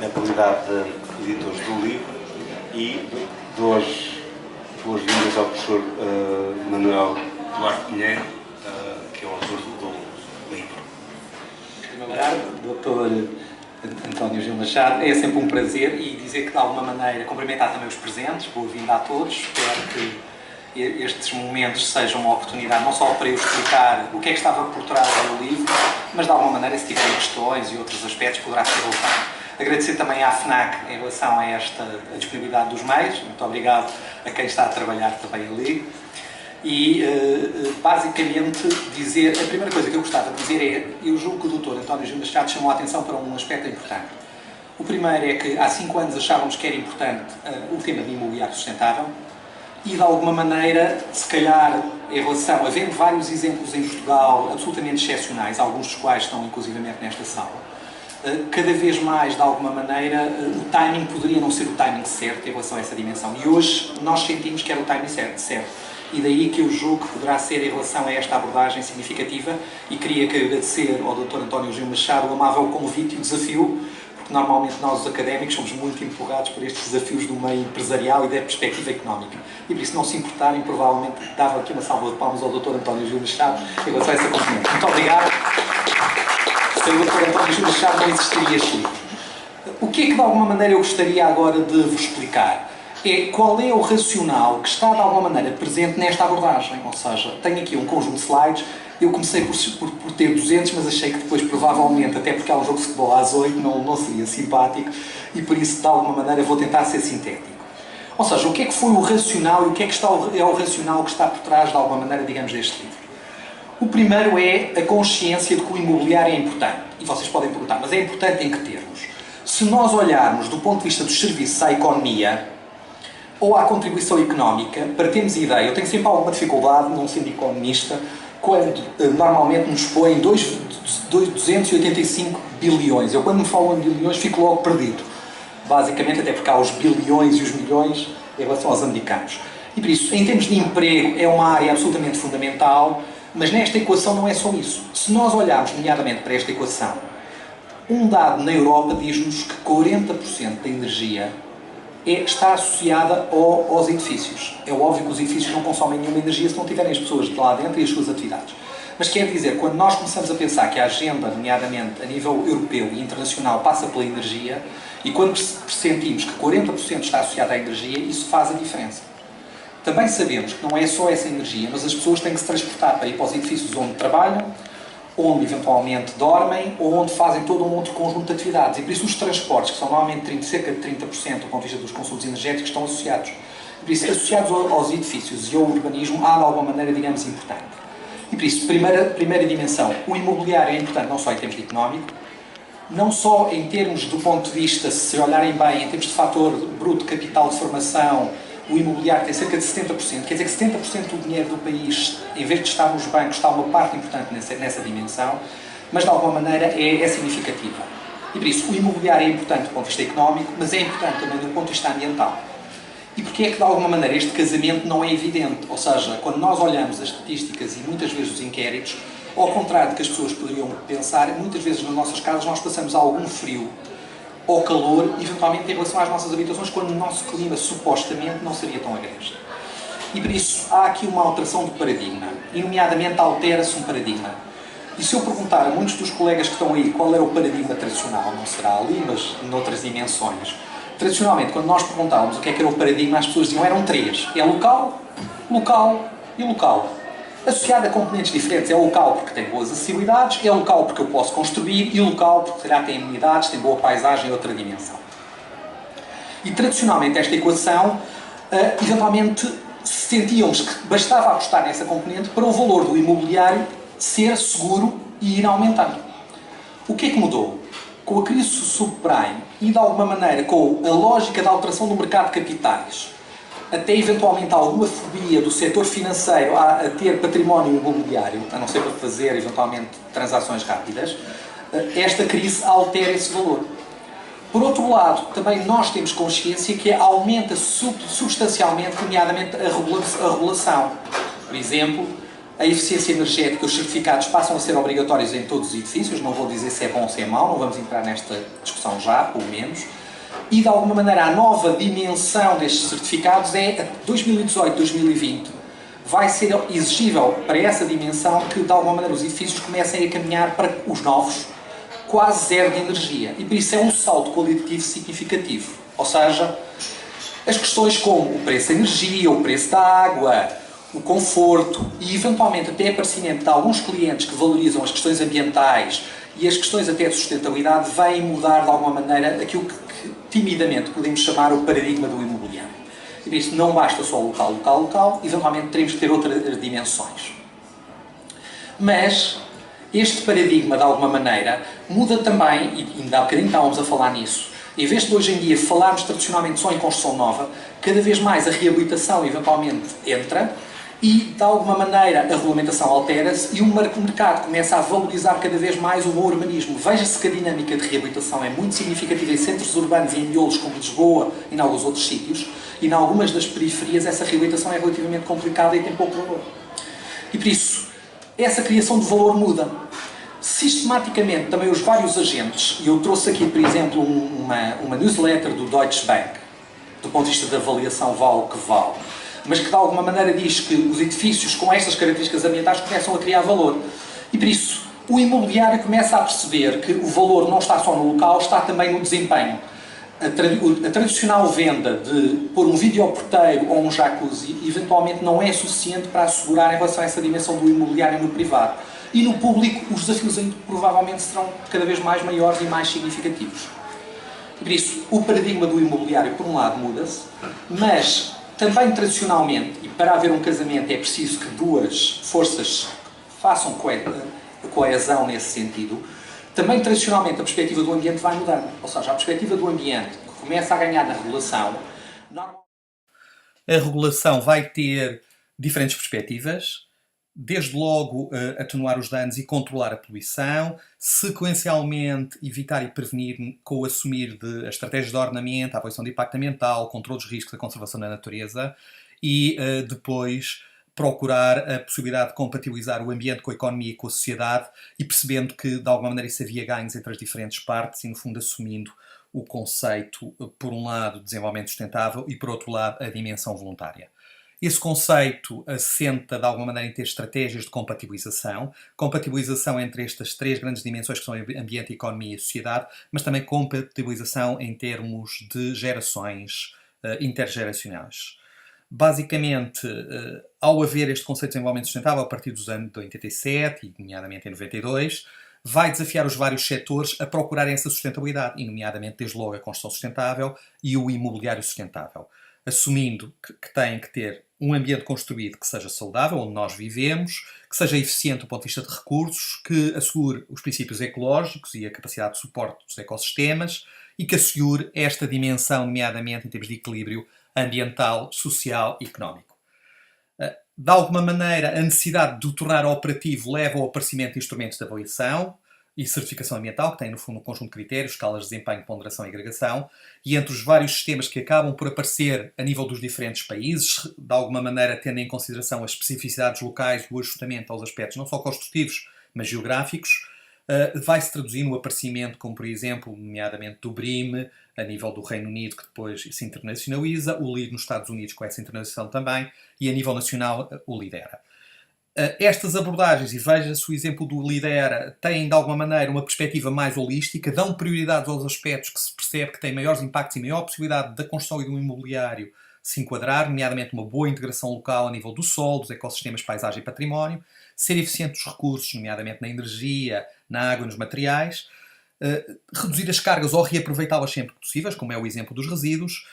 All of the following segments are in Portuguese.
na qualidade de editores do livro e boas-vindas ao professor Manuel Duarte Pinheiro, que é o autor do livro. Em primeiro lugar, Dr. António Gil Machado, é sempre um prazer e dizer que de alguma maneira cumprimentar também os presentes, boa-vinda a todos, espero que estes momentos sejam uma oportunidade não só para eu explicar o que é que estava por trás do livro, mas de alguma maneira se tiverem questões e outros aspectos poderá ser voltado. Agradecer também à FNAC em relação a esta disponibilidade dos meios, muito obrigado a quem está a trabalhar também ali. E, basicamente, dizer, a primeira coisa que eu gostava de dizer é, eu julgo que o Dr. António Gil Machado chamou a atenção para um aspecto importante. O primeiro é que há 5 anos achávamos que era importante o tema de imobiliário sustentável e, de alguma maneira, se calhar, em relação, havendo vários exemplos em Portugal absolutamente excepcionais, alguns dos quais estão inclusivamente nesta sala, cada vez mais, de alguma maneira, o timing poderia não ser o timing certo em relação a essa dimensão. E hoje nós sentimos que era o timing certo. E daí que eu julgo que poderá ser em relação a esta abordagem significativa e queria agradecer ao Dr. António Gil Machado o amável convite e o desafio, porque normalmente nós, os académicos, somos muito empurrados por estes desafios do meio empresarial e da perspectiva económica. E por isso, não se importarem, provavelmente dava aqui uma salva de palmas ao Dr. António Gil Machado em relação a essa componente. Muito obrigado. Sem o Dr. António Gil Machado não existiria este livro. O que é que, de alguma maneira, eu gostaria agora de vos explicar? É qual é o racional que está de alguma maneira presente nesta abordagem, ou seja, tenho aqui um conjunto de slides, eu comecei por ter 200, mas achei que depois provavelmente, até porque há um jogo de futebol às 8, não seria simpático e por isso de alguma maneira vou tentar ser sintético. Ou seja, o que é que foi o racional e o que é que é o racional que está por trás de alguma maneira, digamos, deste livro? O primeiro é a consciência de que o imobiliário é importante, e vocês podem perguntar, mas é importante em que termos? Se nós olharmos do ponto de vista dos serviços à economia, ou à contribuição económica, para termos ideia, eu tenho sempre alguma dificuldade, não sendo economista, quando normalmente nos põem 285 bilhões. Eu quando me falam em bilhões fico logo perdido. Basicamente, até porque há os bilhões e os milhões em relação aos americanos. E por isso, em termos de emprego, é uma área absolutamente fundamental, mas nesta equação não é só isso. Se nós olharmos, nomeadamente, para esta equação, um dado na Europa diz-nos que 40% da energia está associada aos edifícios. É óbvio que os edifícios não consomem nenhuma energia se não tiverem as pessoas de lá dentro e as suas atividades. Mas quer dizer, quando nós começamos a pensar que a agenda, nomeadamente a nível europeu e internacional, passa pela energia, e quando pressentimos que 40% está associado à energia, isso faz a diferença. Também sabemos que não é só essa energia, mas as pessoas têm que se transportar para ir para os edifícios onde trabalham, onde eventualmente dormem ou onde fazem todo um outro conjunto de atividades. E por isso os transportes, que são normalmente cerca de 30% do ponto de vista dos consumos energéticos, estão associados. Por isso, associados aos edifícios e ao urbanismo, há de alguma maneira, digamos, importante. E por isso, primeira dimensão, o imobiliário é importante não só em termos de económico, não só em termos do ponto de vista, se olharem bem, em termos de fator bruto de capital de formação, o imobiliário tem cerca de 70%, quer dizer que 70% do dinheiro do país, em vez de estar nos bancos, está uma parte importante nessa dimensão, mas de alguma maneira é significativa. E por isso, o imobiliário é importante do ponto de vista económico, mas é importante também do ponto de vista ambiental. E porquê é que de alguma maneira este casamento não é evidente? Ou seja, quando nós olhamos as estatísticas e muitas vezes os inquéritos, ao contrário do que as pessoas poderiam pensar, muitas vezes nas nossas casas nós passamos algum frio ou calor, eventualmente em relação às nossas habitações, quando o nosso clima supostamente não seria tão agreste. E por isso há aqui uma alteração do paradigma, e nomeadamente altera-se um paradigma. E se eu perguntar a muitos dos colegas que estão aí qual era o paradigma tradicional, não será ali, mas noutras dimensões, tradicionalmente, quando nós perguntávamos o que era o paradigma, as pessoas diziam eram 3. É local, local e local. Associado a componentes diferentes, é local porque tem boas acessibilidades, é local porque eu posso construir e local porque será tem amenidades, tem boa paisagem e outra dimensão. E tradicionalmente esta equação, eventualmente sentíamos que bastava apostar nessa componente para o valor do imobiliário ser seguro e ir aumentando. O que é que mudou? Com a crise subprime e de alguma maneira com a lógica da alteração do mercado de capitais, até eventualmente alguma fobia do setor financeiro a ter património imobiliário, a não ser para fazer eventualmente transações rápidas, esta crise altera esse valor. Por outro lado, também nós temos consciência que aumenta substancialmente, nomeadamente, a regulação. Por exemplo, A eficiência energética, os certificados passam a ser obrigatórios em todos os edifícios, não vou dizer se é bom ou se é mau, não vamos entrar nesta discussão já, pelo menos. E, de alguma maneira, a nova dimensão destes certificados é 2018-2020. Vai ser exigível para essa dimensão que, de alguma maneira, os edifícios comecem a caminhar para os novos, quase zero de energia. E por isso é um salto qualitativo significativo. Ou seja, as questões como o preço da energia, o preço da água, o conforto e, eventualmente, até aparecimento de alguns clientes que valorizam as questões ambientais e as questões até de sustentabilidade, vêm mudar, de alguma maneira, aquilo que timidamente podemos chamar o paradigma do imobiliário. E por isso não basta só local, eventualmente teremos que ter outras dimensões. Mas este paradigma, de alguma maneira, muda também, e ainda há bocadinho estávamos a falar nisso, em vez de hoje em dia falarmos tradicionalmente só em construção nova, cada vez mais a reabilitação eventualmente entra e, de alguma maneira, a regulamentação altera-se e o mercado começa a valorizar cada vez mais o bom urbanismo. Veja-se que a dinâmica de reabilitação é muito significativa em centros urbanos e em miolos como Lisboa e em alguns outros sítios, e em algumas das periferias essa reabilitação é relativamente complicada e tem pouco valor. E por isso, essa criação de valor muda. Sistematicamente, também os vários agentes, e eu trouxe aqui, por exemplo, uma newsletter do Deutsche Bank, do ponto de vista da avaliação vale o que vale, mas que de alguma maneira diz que os edifícios com estas características ambientais começam a criar valor. E por isso, o imobiliário começa a perceber que o valor não está só no local, está também no desempenho. A tradicional venda de pôr um videoporteiro ou um jacuzzi, eventualmente não é suficiente para assegurar em relação a essa dimensão do imobiliário no privado. E no público, os desafios provavelmente serão cada vez mais maiores e mais significativos. E por isso, o paradigma do imobiliário, por um lado, muda-se, mas também tradicionalmente, e para haver um casamento é preciso que duas forças façam coesão nesse sentido, também tradicionalmente a perspectiva do ambiente vai mudando. Ou seja, a perspectiva do ambiente que começa a ganhar na regulação. A regulação vai ter diferentes perspectivas, desde logo atenuar os danos e controlar a poluição, sequencialmente evitar e prevenir com o assumir de as estratégias de ordenamento, a avaliação de impacto ambiental, controle dos riscos da conservação da natureza e depois procurar a possibilidade de compatibilizar o ambiente com a economia e com a sociedade e percebendo que de alguma maneira isso havia ganhos entre as diferentes partes e no fundo assumindo o conceito, por um lado, de desenvolvimento sustentável e por outro lado, a dimensão voluntária. Esse conceito assenta, de alguma maneira, em ter estratégias de compatibilização entre estas três grandes dimensões que são ambiente, economia e sociedade, mas também compatibilização em termos de gerações intergeracionais. Basicamente, ao haver este conceito de desenvolvimento sustentável, a partir dos anos de 87 e, nomeadamente, em 92, vai desafiar os vários setores a procurarem essa sustentabilidade, e, nomeadamente, desde logo a construção sustentável e o imobiliário sustentável, assumindo que têm que ter um ambiente construído que seja saudável, onde nós vivemos, que seja eficiente do ponto de vista de recursos, que assegure os princípios ecológicos e a capacidade de suporte dos ecossistemas e que assegure esta dimensão, nomeadamente em termos de equilíbrio ambiental, social e económico. De alguma maneira, a necessidade de o tornar operativo leva ao aparecimento de instrumentos de avaliação e certificação ambiental, que têm, no fundo, um conjunto de critérios, escalas de desempenho, ponderação e agregação, e entre os vários sistemas que acabam por aparecer a nível dos diferentes países, de alguma maneira tendo em consideração as especificidades locais e o ajustamento aos aspectos não só construtivos, mas geográficos, vai-se traduzir no aparecimento, como por exemplo, nomeadamente do BRIM, a nível do Reino Unido, que depois se internacionaliza, o LEED nos Estados Unidos com essa internacionalização também, e a nível nacional o lidera. Estas abordagens, e veja-se o exemplo do Lidera, têm de alguma maneira uma perspectiva mais holística, dão prioridade aos aspectos que se percebe que têm maiores impactos e maior possibilidade da construção e do imobiliário se enquadrar, nomeadamente uma boa integração local a nível do solo, dos ecossistemas, paisagem e património, ser eficiente dos recursos, nomeadamente na energia, na água e nos materiais, reduzir as cargas ou reaproveitá-las sempre que possíveis, como é o exemplo dos resíduos,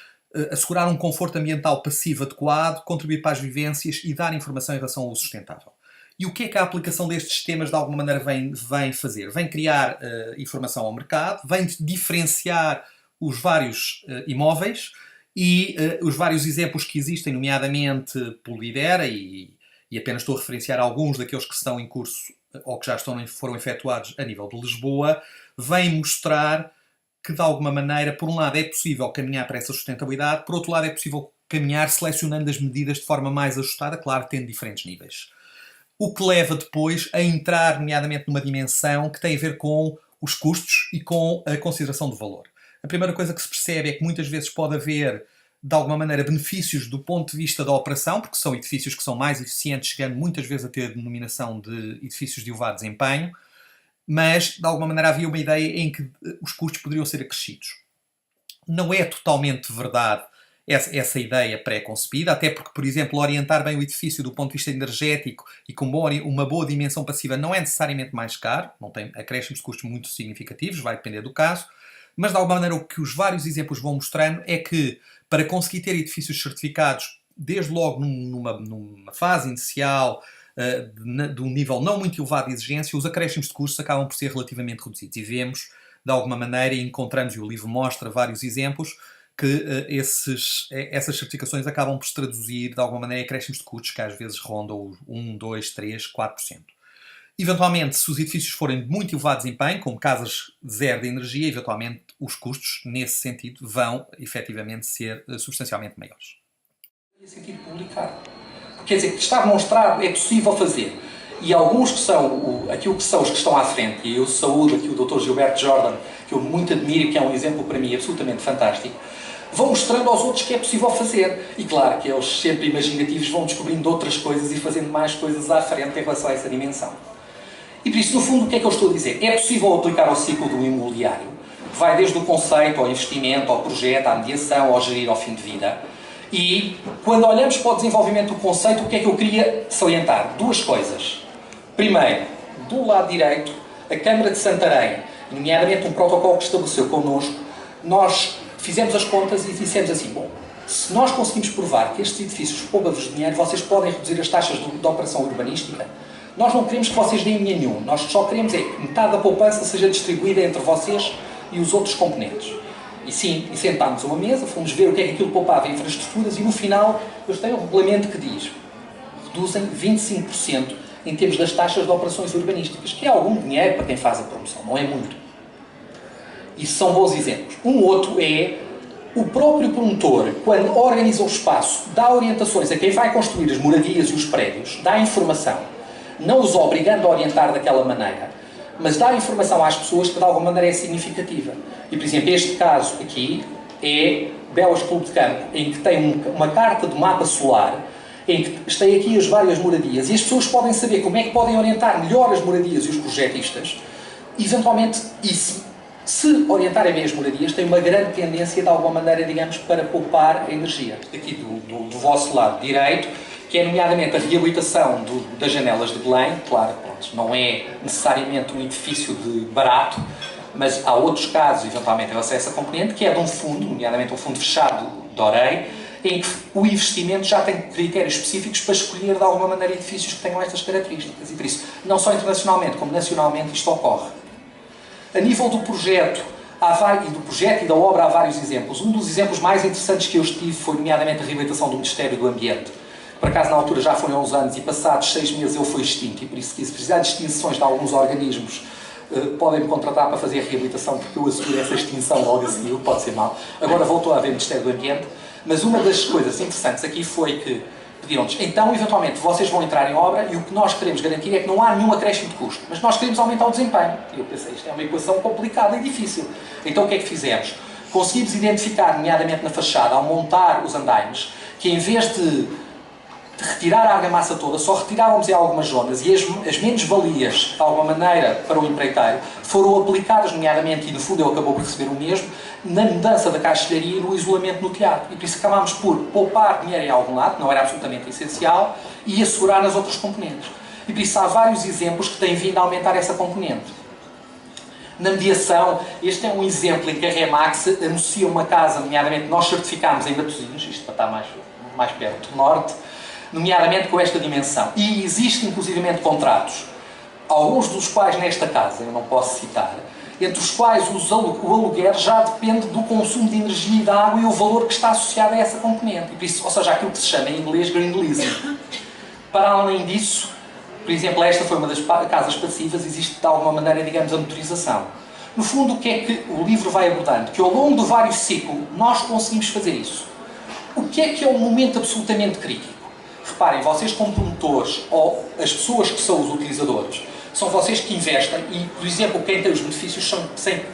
assegurar um conforto ambiental passivo adequado, contribuir para as vivências e dar informação em relação ao uso sustentável. E o que é que a aplicação destes sistemas de alguma maneira vem fazer? Vem criar informação ao mercado, vem diferenciar os vários imóveis e os vários exemplos que existem, nomeadamente pelo Lidera, e apenas estou a referenciar alguns daqueles que estão em curso ou que já foram efetuados a nível de Lisboa, vem mostrar que de alguma maneira, por um lado é possível caminhar para essa sustentabilidade, por outro lado é possível caminhar selecionando as medidas de forma mais ajustada, claro, tendo diferentes níveis. o que leva depois a entrar, nomeadamente, numa dimensão que tem a ver com os custos e com a consideração do valor. A primeira coisa que se percebe é que muitas vezes pode haver, de alguma maneira, benefícios do ponto de vista da operação, porque são edifícios que são mais eficientes, chegando muitas vezes a ter a denominação de edifícios de elevado desempenho, mas, de alguma maneira, havia uma ideia em que os custos poderiam ser acrescidos. Não é totalmente verdade essa ideia pré-concebida, até porque, por exemplo, orientar bem o edifício do ponto de vista energético e com uma boa dimensão passiva não é necessariamente mais caro, não tem acréscimos de custos muito significativos, vai depender do caso, mas de alguma maneira o que os vários exemplos vão mostrando é que para conseguir ter edifícios certificados, desde logo numa fase inicial, de um nível não muito elevado de exigência, os acréscimos de custos acabam por ser relativamente reduzidos. E vemos, de alguma maneira, e encontramos, e o livro mostra vários exemplos, que essas certificações acabam por se traduzir, de alguma maneira, em acréscimos de custos que às vezes rondam os 1, 2, 3, 4%. Eventualmente, se os edifícios forem de muito elevado desempenho, como casas de zero de energia, eventualmente os custos, nesse sentido, vão efetivamente ser substancialmente maiores. Em sentido publicar. Quer dizer, está demonstrado, é possível fazer. E alguns que são, aquilo que são os que estão à frente, e eu saúdo aqui o Dr. Gilberto Jordan, que eu muito admiro e que é um exemplo para mim absolutamente fantástico, vão mostrando aos outros que é possível fazer. E claro que eles, sempre imaginativos, vão descobrindo outras coisas e fazendo mais coisas à frente em relação a essa dimensão. E por isso, no fundo, o que é que eu estou a dizer? É possível aplicar ao ciclo do imobiliário, que vai desde o conceito, ao investimento, ao projeto, à mediação, ao gerir ao fim de vida. E quando olhamos para o desenvolvimento do conceito, o que é que eu queria salientar? Duas coisas. Primeiro, do lado direito, a Câmara de Santarém, nomeadamente um protocolo que estabeleceu connosco, nós fizemos as contas e dissemos assim, bom, se nós conseguimos provar que estes edifícios poupam-vos dinheiro, vocês podem reduzir as taxas de operação urbanística. Nós não queremos que vocês deem nenhum, nós só queremos é que metade da poupança seja distribuída entre vocês e os outros componentes. E sim, e sentámos a uma mesa, fomos ver o que é que aquilo poupava em infraestruturas e no final eles têm um regulamento que diz reduzem 25% em termos das taxas de operações urbanísticas, que é algum dinheiro para quem faz a promoção, não é muito. Isso são bons exemplos. Um outro é o próprio promotor, quando organiza o espaço, dá orientações a quem vai construir as moradias e os prédios, dá informação, não os obrigando a orientar daquela maneira, mas dá informação às pessoas que de alguma maneira é significativa. E, por exemplo, este caso aqui é Belas Clube de Campo, em que tem uma carta de mapa solar, em que tem aqui as várias moradias, e as pessoas podem saber como é que podem orientar melhor as moradias e os projetistas, e, eventualmente, se orientarem bem as moradias, tem uma grande tendência, de alguma maneira, digamos, para poupar energia. Aqui do vosso lado direito, que é nomeadamente a reabilitação das janelas de Belém. Claro, pronto, não é necessariamente um edifício barato, mas há outros casos, eventualmente, em relação a essa componente, que é de um fundo, nomeadamente um fundo fechado de Orei, em que o investimento já tem critérios específicos para escolher, de alguma maneira, edifícios que tenham estas características. E por isso, não só internacionalmente, como nacionalmente, isto ocorre. A nível do projeto, e da obra, há vários exemplos. Um dos exemplos mais interessantes que eu estive foi, nomeadamente, a reabilitação do Ministério do Ambiente. Por acaso, na altura, já foram 11 anos e passados 6 meses ele foi extinto. E por isso, se precisar de extinções de alguns organismos, podem-me contratar para fazer a reabilitação, porque eu asseguro essa extinção logo a seguir, pode ser mal. Agora voltou a haver Ministério do Ambiente. Mas uma das coisas interessantes aqui foi que pediram-nos, então, eventualmente, vocês vão entrar em obra e o que nós queremos garantir é que não há nenhum acréscimo de custo. Mas nós queremos aumentar o desempenho. E eu pensei, isto é uma equação complicada e difícil. Então, o que é que fizemos? Conseguimos identificar, nomeadamente na fachada, ao montar os andaimes, que em vez de retirar a argamassa toda, só retirávamos em algumas zonas e as menos-valias, de alguma maneira, para o empreiteiro, foram aplicadas, nomeadamente, e no fundo ele acabou por receber o mesmo, na mudança da caixilharia e no isolamento no telhado. E por isso acabámos por poupar dinheiro em algum lado, que não era absolutamente essencial, e assegurar nas outras componentes. E por isso há vários exemplos que têm vindo a aumentar essa componente. Na mediação, este é um exemplo em que a Remax anuncia uma casa, nomeadamente nós certificámos em Matosinhos, isto para estar mais perto do norte, nomeadamente com esta dimensão. E existem, inclusivamente, contratos, alguns dos quais nesta casa, eu não posso citar, entre os quais o aluguer já depende do consumo de energia e de água e o valor que está associado a essa componente. E por isso, ou seja, aquilo que se chama em inglês green leasing. Para além disso, por exemplo, esta foi uma das casas passivas, existe de alguma maneira, digamos, a motorização. No fundo, o que é que o livro vai abordando? Que ao longo do vários ciclos nós conseguimos fazer isso. O que é um momento absolutamente crítico? reparem, vocês como promotores ou as pessoas que são os utilizadores, são vocês que investem e, por exemplo, quem tem os benefícios são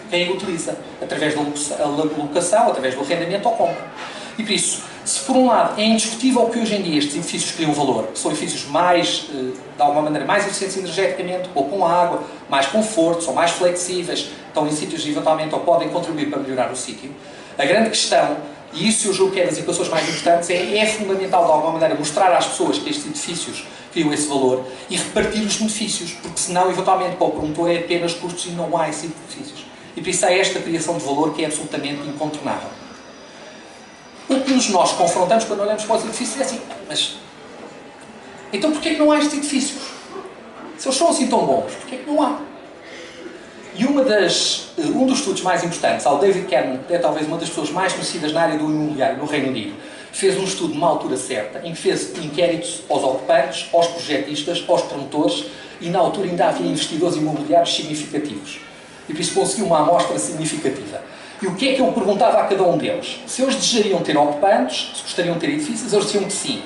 quem utiliza, através da locação, através do arrendamento ou compra. E por isso, se por um lado é indiscutível que hoje em dia estes edifícios criam valor, que são edifícios mais, de alguma maneira, mais eficientes energeticamente, poupam água, mais conforto, são mais flexíveis, estão em sítios eventualmente ou podem contribuir para melhorar o sítio, a grande questão, e isso eu julgo que é das equações mais importantes, é fundamental de alguma maneira mostrar às pessoas que estes edifícios criam esse valor e repartir os benefícios, porque senão eventualmente para o promotor é apenas custos e não há esses benefícios. E por isso há esta criação de valor que é absolutamente incontornável. O que nós confrontamos quando olhamos para os edifícios é assim, mas então porquê é que não há estes edifícios? Se eles são assim tão bons, porquê é que não há? E um dos estudos mais importantes, ao David Cameron, que é talvez uma das pessoas mais conhecidas na área do imobiliário no Reino Unido, fez um estudo numa altura certa, em que fez inquéritos aos ocupantes, aos projetistas, aos promotores, e na altura ainda havia investidores imobiliários significativos. E por isso conseguiu uma amostra significativa. E o que é que eu perguntava a cada um deles? Se eles desejariam ter ocupantes, se gostariam de ter edifícios, eles diziam que sim.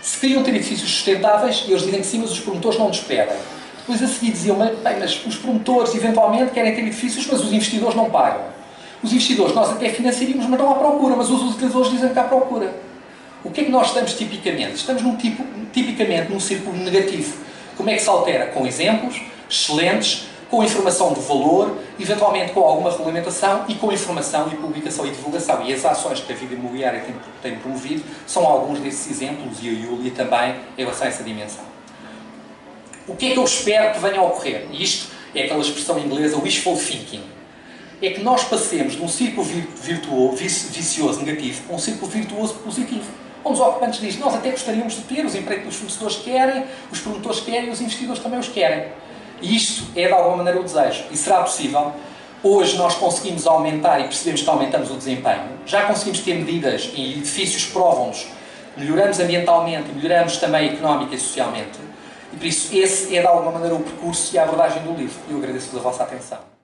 Se queriam ter edifícios sustentáveis, eles dizem que sim, mas os promotores não nos pedem. Depois a seguir diziam, bem, mas os promotores eventualmente querem ter edifícios, mas os investidores não pagam. Os investidores nós até financiaríamos, mas não há procura, mas os utilizadores dizem que há procura. O que é que nós estamos tipicamente? Estamos tipicamente num círculo negativo. Como é que se altera? Com exemplos excelentes, com informação de valor, eventualmente com alguma regulamentação e com informação e publicação e divulgação. E as ações que a vida imobiliária tem promovido são alguns desses exemplos, e a Iulia também em relação a essa dimensão. O que é que eu espero que venha a ocorrer? E isto é aquela expressão inglesa, wishful thinking. É que nós passemos de um círculo vicioso negativo para um círculo virtuoso positivo. Onde os ocupantes dizem, nós até gostaríamos de ter, os empregos que os fornecedores querem, os promotores querem e os investidores também os querem. E isto é de alguma maneira o desejo. E será possível. Hoje nós conseguimos aumentar e percebemos que aumentamos o desempenho. Já conseguimos ter medidas e edifícios provam-nos. Melhoramos ambientalmente e melhoramos também económica e socialmente. E por isso esse é de alguma maneira o percurso e a abordagem do livro. E eu agradeço-vos a vossa atenção.